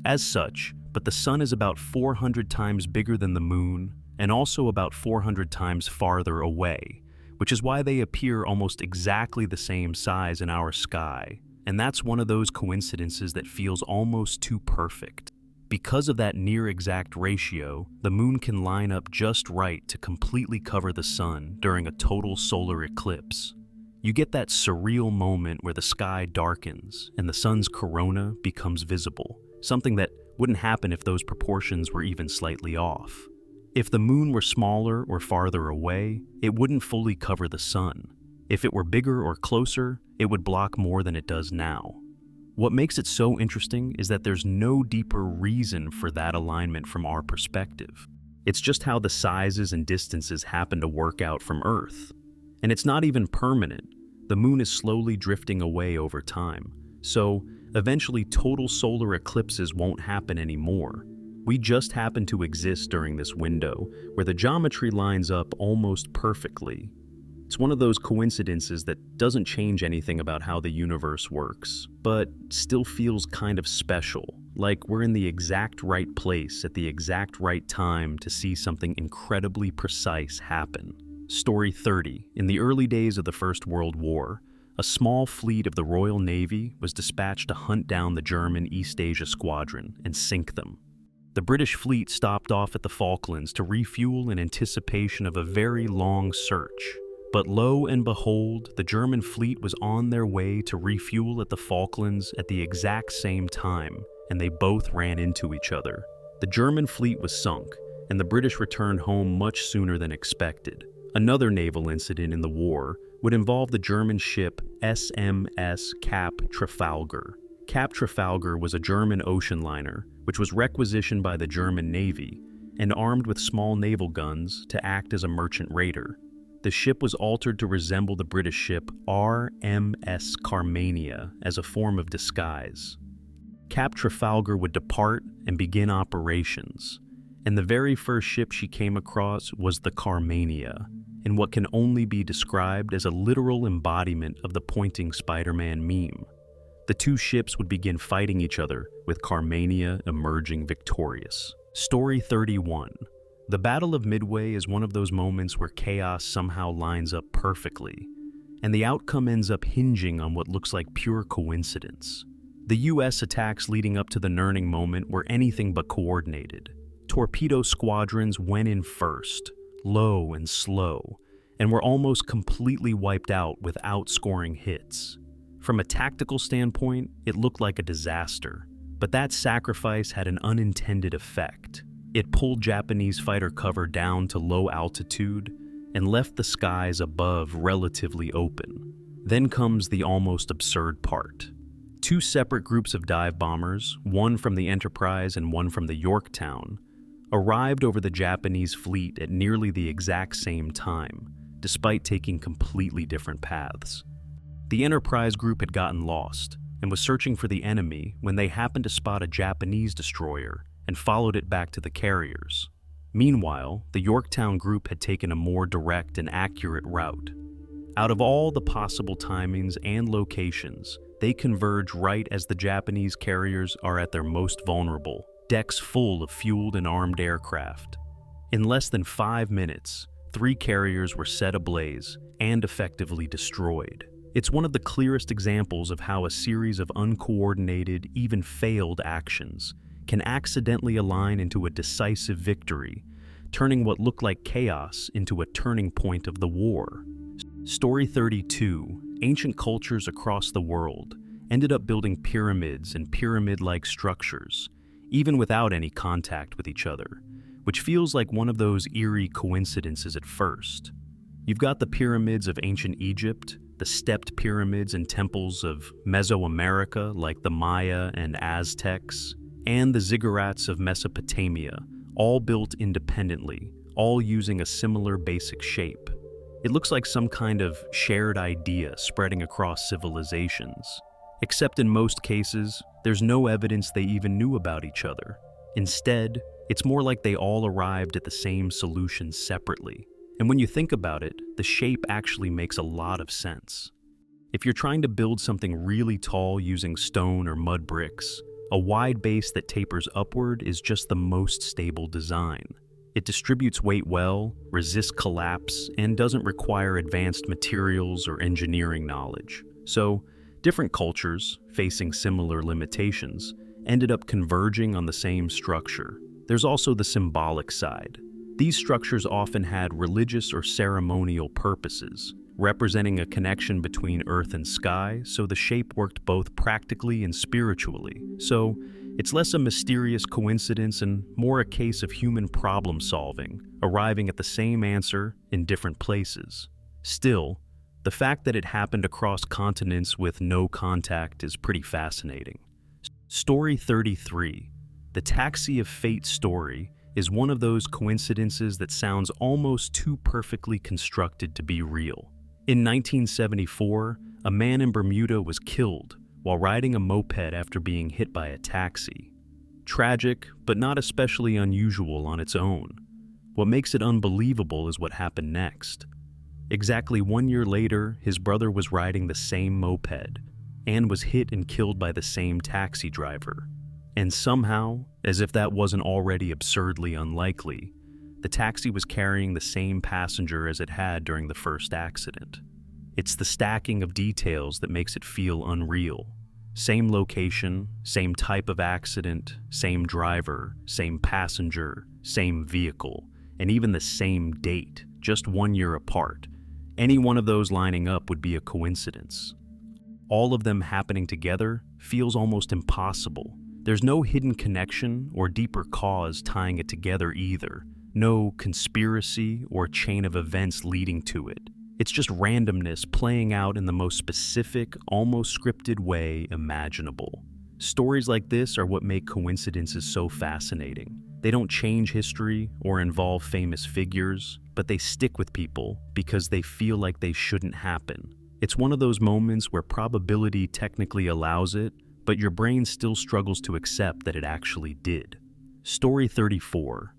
As such, but the sun is about 400 times bigger than the moon, and also about 400 times farther away, which is why they appear almost exactly the same size in our sky, and that's one of those coincidences that feels almost too perfect. Because of that near-exact ratio, the moon can line up just right to completely cover the sun during a total solar eclipse. You get that surreal moment where the sky darkens and the sun's corona becomes visible, something that wouldn't happen if those proportions were even slightly off. If the moon were smaller or farther away, it wouldn't fully cover the sun. If it were bigger or closer, it would block more than it does now. What makes it so interesting is that there's no deeper reason for that alignment from our perspective. It's just how the sizes and distances happen to work out from Earth. And it's not even permanent. The moon is slowly drifting away over time. So, eventually total solar eclipses won't happen anymore. We just happen to exist during this window, where the geometry lines up almost perfectly. It's one of those coincidences that doesn't change anything about how the universe works, but still feels kind of special, like we're in the exact right place at the exact right time to see something incredibly precise happen. Story 30. In the early days of the First World War, a small fleet of the Royal Navy was dispatched to hunt down the German East Asia Squadron and sink them. The British fleet stopped off at the Falklands to refuel in anticipation of a very long search. But lo and behold, the German fleet was on their way to refuel at the Falklands at the exact same time, and they both ran into each other. The German fleet was sunk, and the British returned home much sooner than expected. Another naval incident in the war would involve the German ship SMS Cap Trafalgar. Cap Trafalgar was a German ocean liner, which was requisitioned by the German Navy and armed with small naval guns to act as a merchant raider. The ship was altered to resemble the British ship RMS Carmania as a form of disguise. Cap Trafalgar would depart and begin operations, and the very first ship she came across was the Carmania, in what can only be described as a literal embodiment of the pointing Spider-Man meme. The two ships would begin fighting each other, with Carmania emerging victorious. Story 31. The Battle of Midway is one of those moments where chaos somehow lines up perfectly, and the outcome ends up hinging on what looks like pure coincidence. The US attacks leading up to the Nurning moment were anything but coordinated. Torpedo squadrons went in first, low and slow, and were almost completely wiped out without scoring hits. From a tactical standpoint, it looked like a disaster, but that sacrifice had an unintended effect. It pulled Japanese fighter cover down to low altitude and left the skies above relatively open. Then comes the almost absurd part. Two separate groups of dive bombers, one from the Enterprise and one from the Yorktown, arrived over the Japanese fleet at nearly the exact same time, despite taking completely different paths. The Enterprise group had gotten lost and was searching for the enemy when they happened to spot a Japanese destroyer and followed it back to the carriers. Meanwhile, the Yorktown group had taken a more direct and accurate route. Out of all the possible timings and locations, they converge right as the Japanese carriers are at their most vulnerable, decks full of fueled and armed aircraft. In less than 5 minutes, 3 carriers were set ablaze and effectively destroyed. It's one of the clearest examples of how a series of uncoordinated, even failed actions can accidentally align into a decisive victory, turning what looked like chaos into a turning point of the war. Story 32. Ancient cultures across the world ended up building pyramids and pyramid-like structures, even without any contact with each other, which feels like one of those eerie coincidences at first. You've got the pyramids of ancient Egypt, the stepped pyramids and temples of Mesoamerica like the Maya and Aztecs, and the ziggurats of Mesopotamia, all built independently, all using a similar basic shape. It looks like some kind of shared idea spreading across civilizations. Except in most cases, there's no evidence they even knew about each other. Instead, it's more like they all arrived at the same solution separately. And when you think about it, the shape actually makes a lot of sense. If you're trying to build something really tall using stone or mud bricks, a wide base that tapers upward is just the most stable design. It distributes weight well, resists collapse, and doesn't require advanced materials or engineering knowledge. So, different cultures, facing similar limitations, ended up converging on the same structure. There's also the symbolic side. These structures often had religious or ceremonial purposes, representing a connection between earth and sky, so the shape worked both practically and spiritually. So, it's less a mysterious coincidence and more a case of human problem solving, arriving at the same answer in different places. Still, the fact that it happened across continents with no contact is pretty fascinating. Story 33. The Taxi of Fate story is one of those coincidences that sounds almost too perfectly constructed to be real. In 1974, a man in Bermuda was killed while riding a moped after being hit by a taxi. Tragic, but not especially unusual on its own. What makes it unbelievable is what happened next. Exactly 1 year later, his brother was riding the same moped and was hit and killed by the same taxi driver. And somehow, as if that wasn't already absurdly unlikely, the taxi was carrying the same passenger as it had during the first accident. It's the stacking of details that makes it feel unreal. Same location, same type of accident, same driver, same passenger, same vehicle, and even the same date, just 1 year apart. Any one of those lining up would be a coincidence. All of them happening together feels almost impossible. There's no hidden connection or deeper cause tying it together either. No conspiracy or chain of events leading to it. It's just randomness playing out in the most specific, almost scripted way imaginable. Stories like this are what make coincidences so fascinating. They don't change history or involve famous figures, but they stick with people because they feel like they shouldn't happen. It's one of those moments where probability technically allows it, but your brain still struggles to accept that it actually did. Story 34.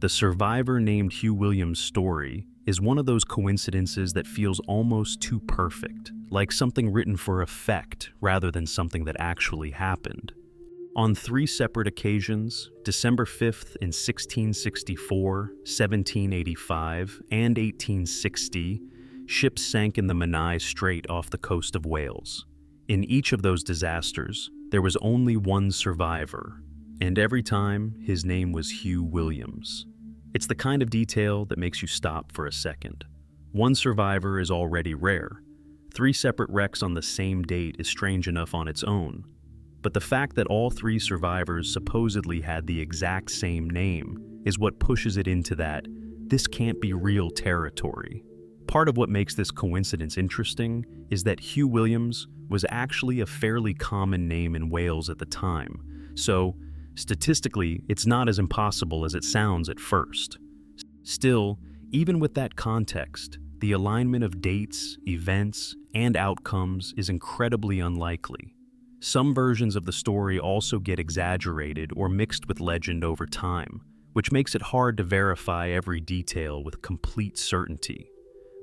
The survivor named Hugh Williams' story is one of those coincidences that feels almost too perfect, like something written for effect rather than something that actually happened. On 3 separate occasions, December 5th in 1664, 1785, and 1860, ships sank in the Menai Strait off the coast of Wales. In each of those disasters, there was only one survivor, and every time, his name was Hugh Williams. It's the kind of detail that makes you stop for a second. One survivor is already rare. 3 separate wrecks on the same date is strange enough on its own. But the fact that all 3 survivors supposedly had the exact same name is what pushes it into that this can't be real territory. Part of what makes this coincidence interesting is that Hugh Williams was actually a fairly common name in Wales at the time, so statistically, it's not as impossible as it sounds at first. Still, even with that context, the alignment of dates, events, and outcomes is incredibly unlikely. Some versions of the story also get exaggerated or mixed with legend over time, which makes it hard to verify every detail with complete certainty.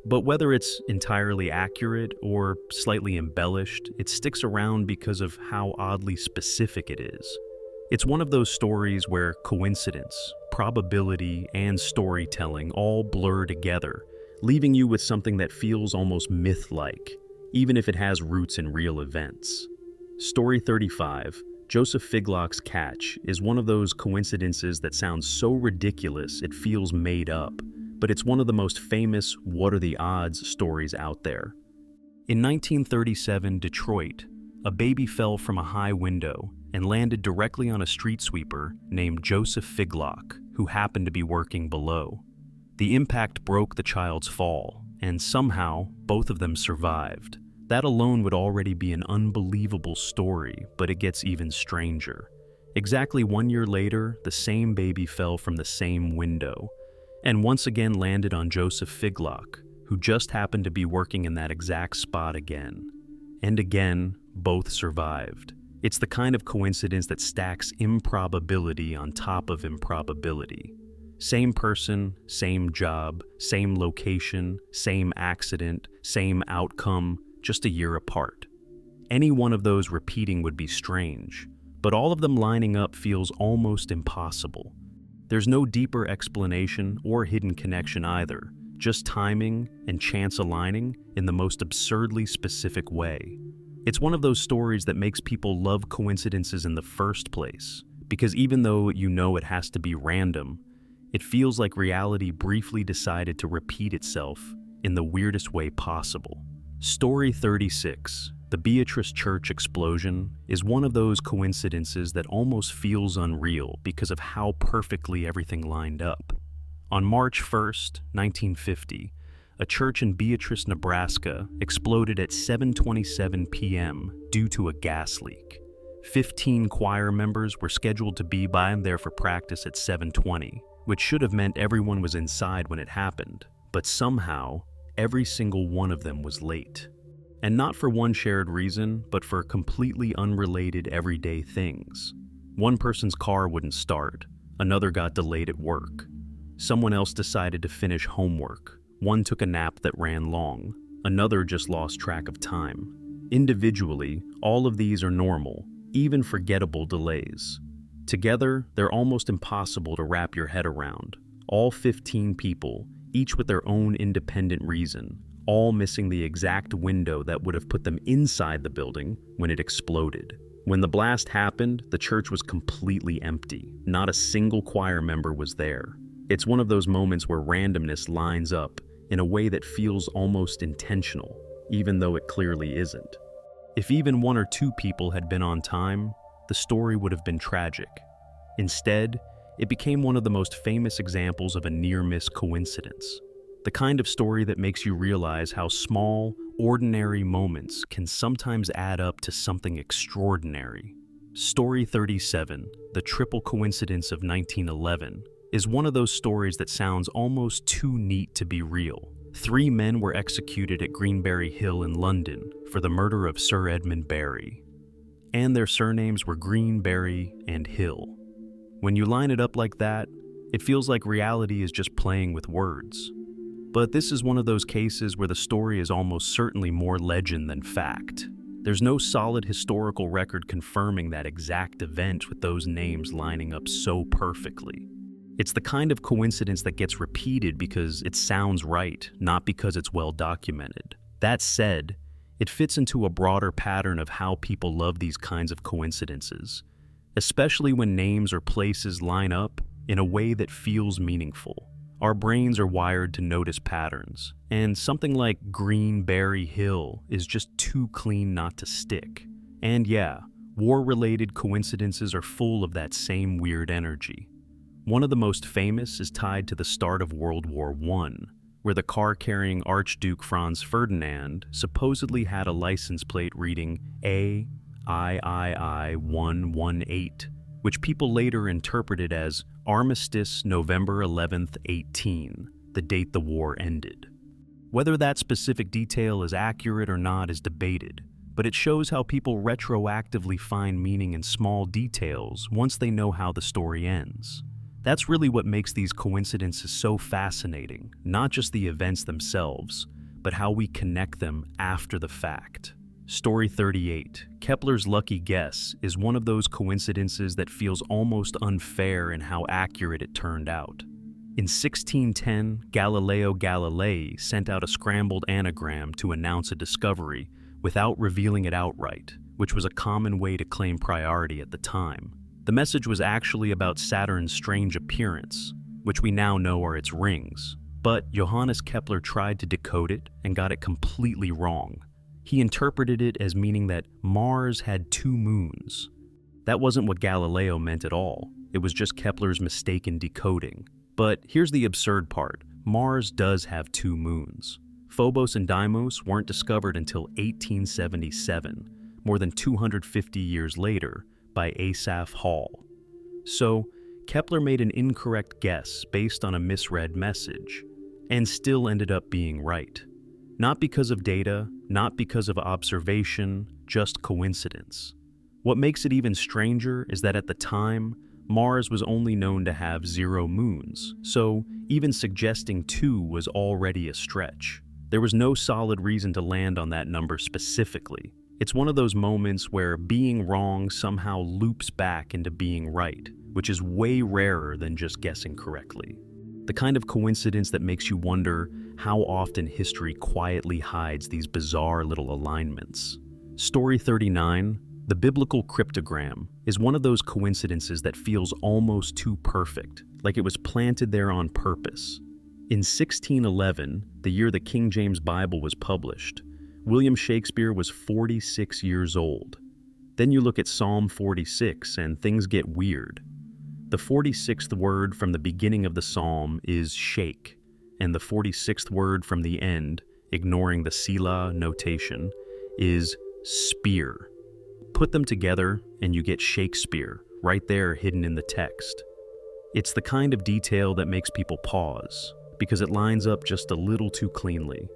But whether it's entirely accurate or slightly embellished, it sticks around because of how oddly specific it is. It's one of those stories where coincidence, probability, and storytelling all blur together, leaving you with something that feels almost myth-like, even if it has roots in real events. Story 35, Joseph Figlock's catch, is one of those coincidences that sounds so ridiculous it feels made up, but it's one of the most famous what are the odds stories out there. In 1937 Detroit, a baby fell from a high window and landed directly on a street sweeper named Joseph Figlock, who happened to be working below. The impact broke the child's fall, and somehow both of them survived. That alone would already be an unbelievable story, but it gets even stranger. Exactly 1 year later, the same baby fell from the same window, and once again landed on Joseph Figlock, who just happened to be working in that exact spot again. And again, both survived. It's the kind of coincidence that stacks improbability on top of improbability. Same person, same job, same location, same accident, same outcome, just a year apart. Any one of those repeating would be strange, but all of them lining up feels almost impossible. There's no deeper explanation or hidden connection either, just timing and chance aligning in the most absurdly specific way. It's one of those stories that makes people love coincidences in the first place, because even though you know it has to be random, it feels like reality briefly decided to repeat itself in the weirdest way possible. Story 36, the Beatrice church explosion, is one of those coincidences that almost feels unreal because of how perfectly everything lined up. On March 1st, 1950, a church in Beatrice, Nebraska exploded at 7:27 p.m. due to a gas leak. 15 choir members were scheduled to be by and there for practice at 7:20, which should have meant everyone was inside when it happened, but somehow, every single one of them was late. And not for one shared reason, but for completely unrelated everyday things. One person's car wouldn't start, another got delayed at work. Someone else decided to finish homework, One took a nap that ran long. Another just lost track of time. Individually, all of these are normal, even forgettable delays. Together, they're almost impossible to wrap your head around. All 15 people, each with their own independent reason, all missing the exact window that would have put them inside the building when it exploded. When the blast happened, the church was completely empty. Not a single choir member was there. It's one of those moments where randomness lines up in a way that feels almost intentional, even though it clearly isn't. If even one or two people had been on time, the story would have been tragic. Instead, it became one of the most famous examples of a near-miss coincidence. The kind of story that makes you realize how small, ordinary moments can sometimes add up to something extraordinary. Story 37, The Triple Coincidence of 1911, is one of those stories that sounds almost too neat to be real. 3 men were executed at Greenberry Hill in London for the murder of Sir Edmund Barry. And their surnames were Greenberry and Hill. When you line it up like that, it feels like reality is just playing with words. But this is one of those cases where the story is almost certainly more legend than fact. There's no solid historical record confirming that exact event with those names lining up so perfectly. It's the kind of coincidence that gets repeated because it sounds right, not because it's well documented. That said, it fits into a broader pattern of how people love these kinds of coincidences, especially when names or places line up in a way that feels meaningful. Our brains are wired to notice patterns, and something like Greenberry Hill is just too clean not to stick. And yeah, war-related coincidences are full of that same weird energy. One of the most famous is tied to the start of World War I, where the car-carrying Archduke Franz Ferdinand supposedly had a license plate reading AIII-118, which people later interpreted as Armistice November 11th, 18, the date the war ended. Whether that specific detail is accurate or not is debated, but it shows how people retroactively find meaning in small details once they know how the story ends. That's really what makes these coincidences so fascinating, not just the events themselves, but how we connect them after the fact. Story 38, Kepler's lucky guess, is one of those coincidences that feels almost unfair in how accurate it turned out. In 1610, Galileo Galilei sent out a scrambled anagram to announce a discovery without revealing it outright, which was a common way to claim priority at the time. The message was actually about Saturn's strange appearance, which we now know are its rings. But Johannes Kepler tried to decode it and got it completely wrong. He interpreted it as meaning that Mars had 2 moons. That wasn't what Galileo meant at all. It was just Kepler's mistaken decoding. But here's the absurd part. Mars does have 2 moons. Phobos and Deimos weren't discovered until 1877, more than 250 years later, by Asaph Hall. So, Kepler made an incorrect guess based on a misread message, and still ended up being right. Not because of data, not because of observation, just coincidence. What makes it even stranger is that at the time, Mars was only known to have 0 moons, so even suggesting 2 was already a stretch. There was no solid reason to land on that number specifically. It's one of those moments where being wrong somehow loops back into being right, which is way rarer than just guessing correctly. The kind of coincidence that makes you wonder how often history quietly hides these bizarre little alignments. Story 39, the biblical cryptogram, is one of those coincidences that feels almost too perfect, like it was planted there on purpose. In 1611, the year the King James Bible was published, William Shakespeare was 46 years old. Then you look at Psalm 46 and things get weird. The 46th word from the beginning of the psalm is shake, and the 46th word from the end, ignoring the Selah notation, is spear. Put them together and you get Shakespeare, right there hidden in the text. It's the kind of detail that makes people pause, because it lines up just a little too cleanly.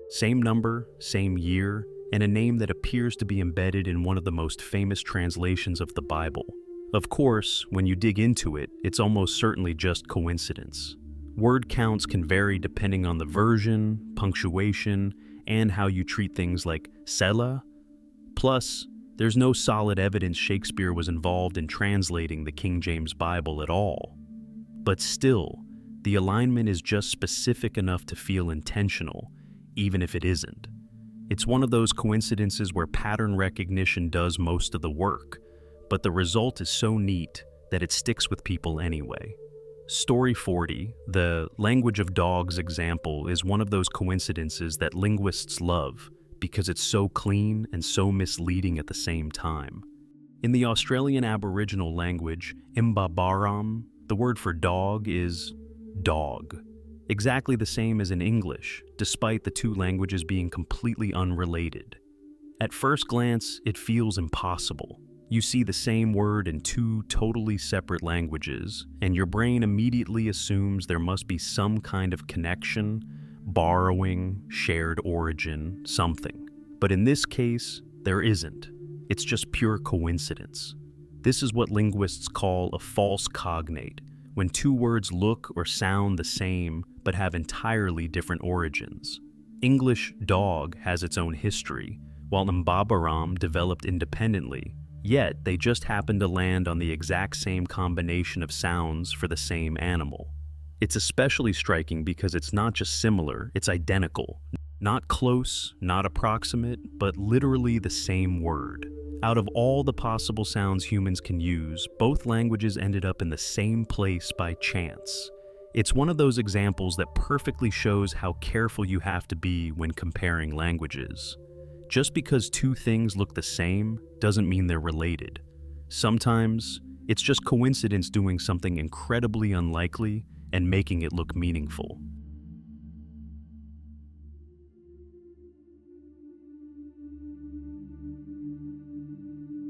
Same number, same year, and a name that appears to be embedded in one of the most famous translations of the Bible. Of course, when you dig into it, it's almost certainly just coincidence. Word counts can vary depending on the version, punctuation, and how you treat things like cella. Plus, there's no solid evidence Shakespeare was involved in translating the King James Bible at all. But still, the alignment is just specific enough to feel intentional, even if it isn't. It's one of those coincidences where pattern recognition does most of the work, but the result is so neat that it sticks with people anyway. Story 40, the language of dogs example, is one of those coincidences that linguists love because it's so clean and so misleading at the same time. In the Australian Aboriginal language, Imbabaram, the word for dog is dog. Exactly the same as in English, despite the two languages being completely unrelated. At first glance, it feels impossible. You see the same word in two totally separate languages, and your brain immediately assumes there must be some kind of connection, borrowing, shared origin, something. But in this case, there isn't. It's just pure coincidence. This is what linguists call a false cognate, when two words look or sound the same but have entirely different origins. English dog has its own history, while Mbabaram developed independently, yet they just happen to land on the exact same combination of sounds for the same animal. It's especially striking because it's not just similar, it's identical. Not close, not approximate, but literally the same word. Out of all the possible sounds humans can use, both languages ended up in the same place by chance. It's one of those examples that perfectly shows how careful you have to be when comparing languages. Just because two things look the same doesn't mean they're related. Sometimes, it's just coincidence doing something incredibly unlikely and making it look meaningful.